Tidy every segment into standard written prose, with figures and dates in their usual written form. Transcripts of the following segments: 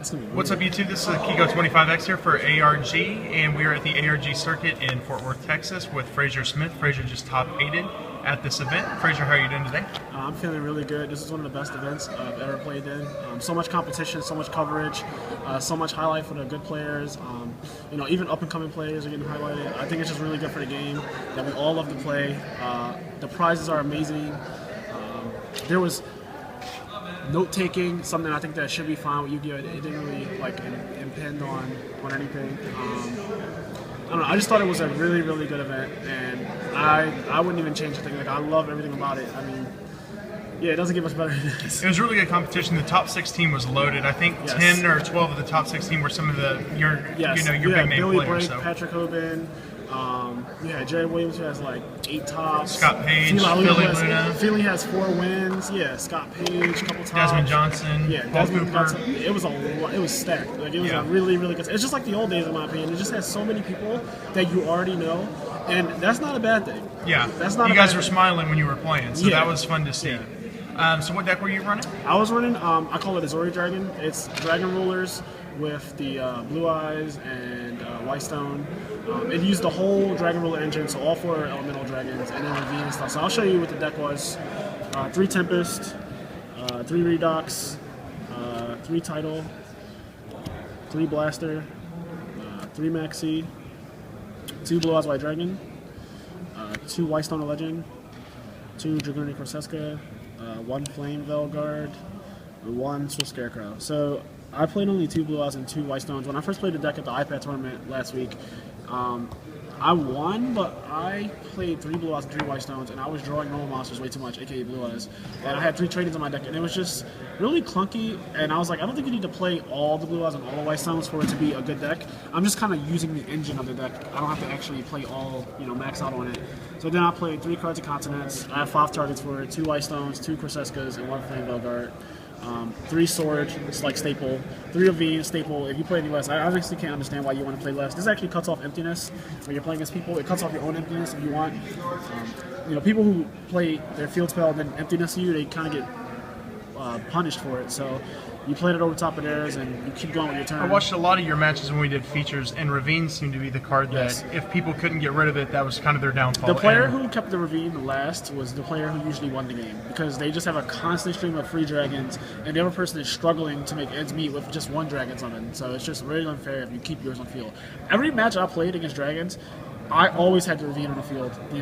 That's gonna be weird. What's up, YouTube? This is Kiko25X here for ARG, and we are at the ARG circuit in Fort Worth, Texas with Frazier Smith. Frazier just top 8'd at this event. Frazier, how are you doing today? I'm feeling really good. This is one of the best events I've ever played in. So much competition, so much coverage, so much highlight for the good players. You know, even up-and-coming players are getting highlighted. I think it's just really good for the game that we all love to play. The prizes are amazing. There was note-taking, something I think that should be fine with Yu-Gi-Oh! It didn't really like impinge on anything. I don't know. I just thought it was a really, really good event, and I wouldn't even change a thing. Like, I love everything about it. I mean, yeah, it doesn't get much better than this. It was really good competition. The top 16 was loaded. I think 10 or 12 of the top 16 were some of your big name Billy players. Blake, Patrick Hoban. Jerry Williams, who has like 8 tops. Scott Page, Philly Luna. Philly has 4 wins. Yeah, Scott Page, a couple tops. Desmond Johnson. Yeah, Desmond Johnson. It was it was stacked. Like, it was a really, really good. It's just like the old days, in my opinion. It just has so many people that you already know, and that's not a bad thing. Yeah, that's not. You guys were smiling when you were playing, so that was fun to see. Yeah. So what deck were you running? I was running. I call it a Zori Dragon. It's Dragon Rulers with the Blue Eyes and Whitestone. It used the whole Dragon Ruler engine, so all 4 elemental dragons, and then Ravine and stuff. So I'll show you what the deck was. 3 Tempest, 3 Redox, 3 Tidal, 3 Blaster, 3 Maxi, 2 Blue Eyes White Dragon, 2 Whitestone Legend, 2 Dragonic Corseska, 1 Flame Velguard, 1 Swift Scarecrow. So I played only 2 Blue Eyes and 2 Whitestones. When I first played the deck at the iPad tournament last week, I won, but I played 3 Blue Eyes and 3 Whitestones, and I was drawing normal monsters way too much, aka Blue Eyes. And I had 3 trade-ins on my deck, and it was just really clunky. And I was like, I don't think you need to play all the Blue Eyes and all the Whitestones for it to be a good deck. I'm just kind of using the engine of the deck. I don't have to actually play all, max out on it. So then I played 3 cards of Continents. I have 5 targets for it: 2 Whitestones, 2 Corseskas, and 1 Flame Velguard. 3 Sword, it's like staple. 3 Ravine, staple. If you play in the US, I obviously can't understand why you want to play less. This actually cuts off emptiness when you're playing against people. It cuts off your own emptiness if you want. People who play their field spell and then emptiness you, they kind of get punished for it. So you played it over top of theirs, and you keep going with your turn. I watched a lot of your matches when we did features, and Ravine seemed to be the card that if people couldn't get rid of it, that was kind of their downfall. The player who kept the Ravine last was the player who usually won the game, because they just have a constant stream of free dragons, and the other person is struggling to make ends meet with just 1 dragon summon. So it's just really unfair if you keep yours on field. Every match I played against dragons, I always had the Ravine on the field the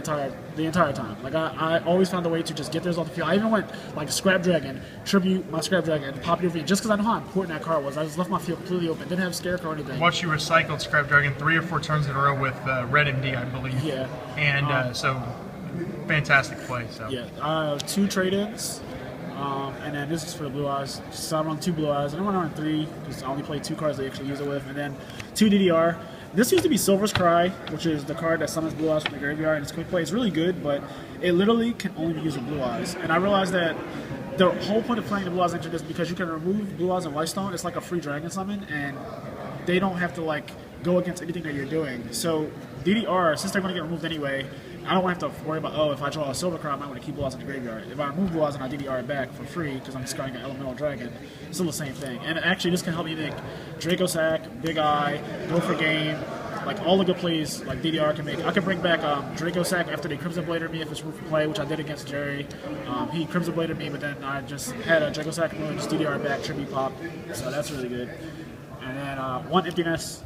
entire time. Like, I always found a way to just get theirs off the field. I even went like Scrap Dragon, tribute my Scrap Dragon, and pop your Ravine, just because I know how important that card was. I just left my field completely open, didn't have Scarecrow or anything. Watch you recycled Scrap Dragon 3 or 4 turns in a row with Red MD, I believe. Yeah. And so fantastic play. So yeah, 2 trade-ins. And then this is for the Blue Eyes. So I'm on 2 Blue Eyes, and I'm on 3 because I only played 2 cards they actually use it with, and then 2 DDR. This used to be Silver's Cry, which is the card that summons Blue Eyes from the graveyard, and it's quick play. It's really good, but it literally can only be used with Blue Eyes. And I realized that the whole point of playing the Blue Eyes engine is because you can remove Blue Eyes and Whitestone. It's like a free dragon summon, and they don't have to like go against anything that you're doing. So DDR, since they're going to get removed anyway, I don't have to worry about, if I draw a Silver Cry, I might want to keep Blue Eyes in the graveyard. If I remove Blue Eyes and I DDR it back for free, because I'm discarding an Elemental Dragon, it's still the same thing. And actually, this can help you make Draco Sack, Big Eye, Go for Game, like all the good plays like DDR can make. I can bring back Draco Sack after they Crimson Bladed me if it's root for play, which I did against Jerry. He Crimson Bladed me, but then I just had a Draco Sack and just DDR back, Tribute Pop, so that's really good. And then 1 Emptiness.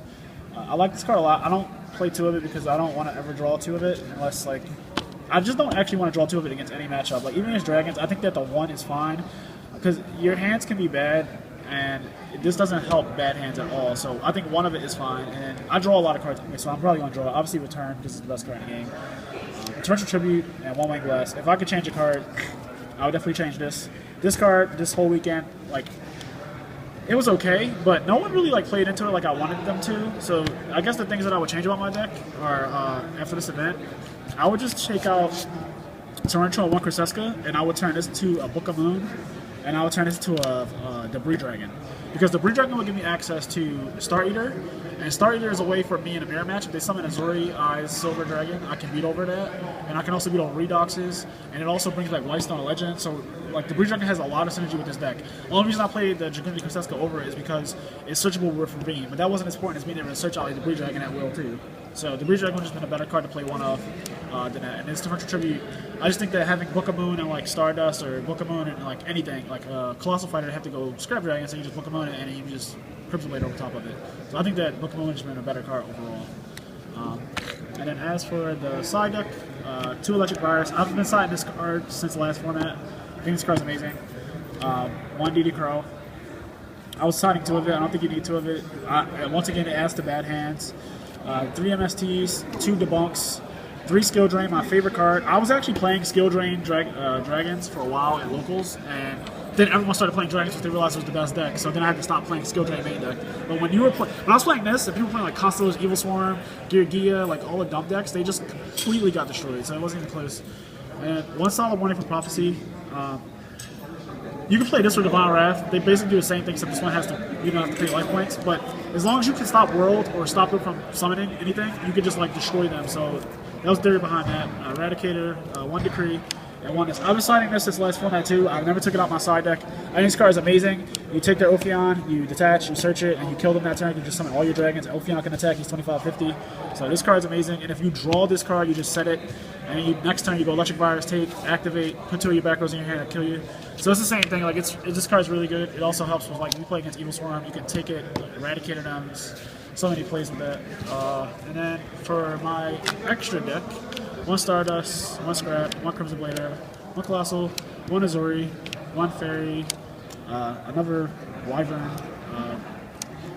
I like this card a lot. I don't play 2 of it because I don't want to ever draw 2 of it unless, like, I just don't actually want to draw 2 of it against any matchup. Like, even against Dragons, I think that the 1 is fine because your hands can be bad, and this doesn't help bad hands at all. So I think 1 of it is fine, and I draw a lot of cards anyway, so I'm probably going to draw, obviously, Return because it's the best card in the game. Torrential Tribute and 1 Wing Blast. If I could change a card, I would definitely change this. This card, this whole weekend, like, it was okay, but no one really like played into it like I wanted them to. So I guess the things that I would change about my deck are after this event, I would just take out Torrential and 1 Corseska, and I would turn this into a Book of Moon, and I would turn this into a Debris Dragon. Because Debris Dragon would give me access to Star Eater, and Star Eater is a way for me in a mirror match. If they summon a Azuri Eyes Silver Dragon, I can beat over that, and I can also beat over Redoxes, and it also brings back Lifestone Legend. So like Debris Dragon has a lot of synergy with this deck. The only reason I played the Dragoon Koseska over it is because it's searchable with Ravine, but that wasn't as important as being able to search out a Debris Dragon at will too. So Debris Dragon would just been a better card to play one of than that. And it's different tribute. I just think that having Book of Moon and like Stardust or Book of Moon and like anything, like Colossal Fighter, have to go Scrap Dragon, so you just Book of Moon and you just Crimson Blade over top of it. So I think that Book of Moon has been a better card overall. And then as for the side deck, 2 Electric Virus. I've been siding this card since the last format. I think this card's amazing. 1 DD Crow. I was siding 2 of it. I don't think you need 2 of it. Once again, it adds to bad hands. 3 MSTs, 2 Debunks, 3 Skill Drain, my favorite card. I was actually playing Skill Drain Dragons for a while at locals, and then everyone started playing Dragons because they realized it was the best deck. So then I had to stop playing Skill Drain main deck. But when I was playing this, if people were playing like Constellar's Evil Swarm, Gia, like all the dumb decks, they just completely got destroyed. So it wasn't even close. And 1 Solid Warning for Prophecy. You can play this or Divine Wrath. They basically do the same thing, except this one you don't have to pay life points. But as long as you can stop World or stop them from summoning anything, you can just like destroy them. So that was the theory behind that. Eradicator, 1 Decree, and 1 is. I've been siding this last format too. I've never took it out my side deck. I think this card is amazing. You take their Ophion, you detach, you search it, and you kill them that turn. You just summon all your dragons. Ophion can attack. He's 25/50. So this card is amazing. And if you draw this card, you just set it, and next turn you go Electric Virus, take, activate, put 2 of your back rows in your hand and kill you. So it's the same thing. Like this card's really good. It also helps with like if you play against Evil Swarm, you can take it, Eradicator them. So many plays with that. And then for my extra deck, 1 Stardust, 1 Scrap, 1 Crimson Blader, 1 Colossal, 1 Azuri, 1 Fairy, another Wyvern,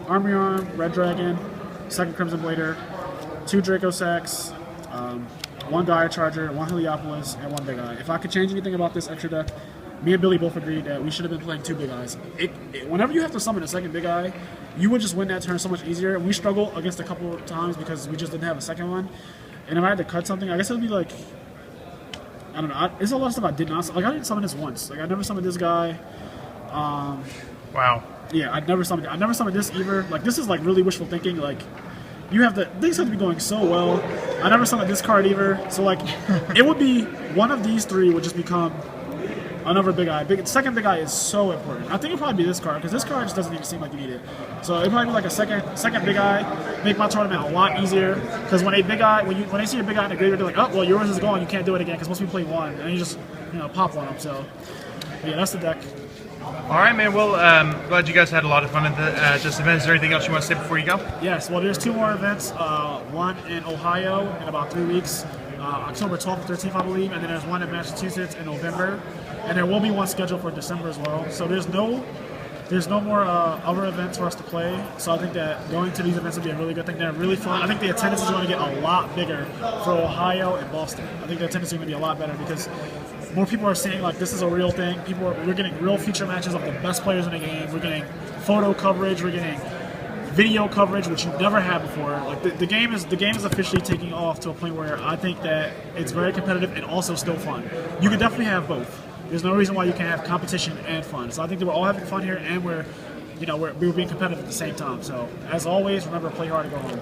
Army Arm, Red Dragon, 2nd Crimson Blader, 2 Draco Sacks, 1 Gaia Charger, 1 Heliopolis, and 1 Big Eye. If I could change anything about this extra deck, me and Billy both agreed that we should have been playing 2 Big Eyes. Whenever you have to summon a 2nd Big Eye, you would just win that turn so much easier. We struggled against a couple of times because we just didn't have a 2nd one. And if I had to cut something, I guess it would be like, I don't know. There's a lot of stuff I did not. Like I didn't summon this once. Like I never summoned this guy. Wow. Yeah, I never summoned this either. Like this is like really wishful thinking. Like things have to be going so well. I never summoned this card either. So like, it would be one of these 3 would just become another Big Eye. 2nd Big Eye is so important. I think it'd probably be this card because this card just doesn't even seem like you need it. So it'd probably be like a second Big Eye, make my tournament a lot easier. Because when they see a Big Eye in the graveyard, they're like, oh well, yours is gone. You can't do it again because most people play 1 and you just pop on them. So yeah, that's the deck. All right, man. Well, glad you guys had a lot of fun at this event. Is there anything else you want to say before you go? Yes. Well, there's 2 more events. One in Ohio in about 3 weeks, October 12th and 13th, I believe, and then there's one in Massachusetts in November, and there will be one scheduled for December as well. So there's no more other events for us to play. So I think that going to these events will be a really good thing. They're really fun. I think the attendance is going to get a lot bigger for Ohio and Boston. I think the attendance is going to be a lot better because more people are seeing like this is a real thing. We're getting real feature matches of the best players in the game. We're getting photo coverage. We're getting video coverage, which you've never had before. Like the game is officially taking off to a point where I think that it's very competitive and also still fun. You can definitely have both. There's no reason why you can't have competition and fun. So I think that we're all having fun here, and we're being competitive at the same time. So as always, remember, play hard and go home.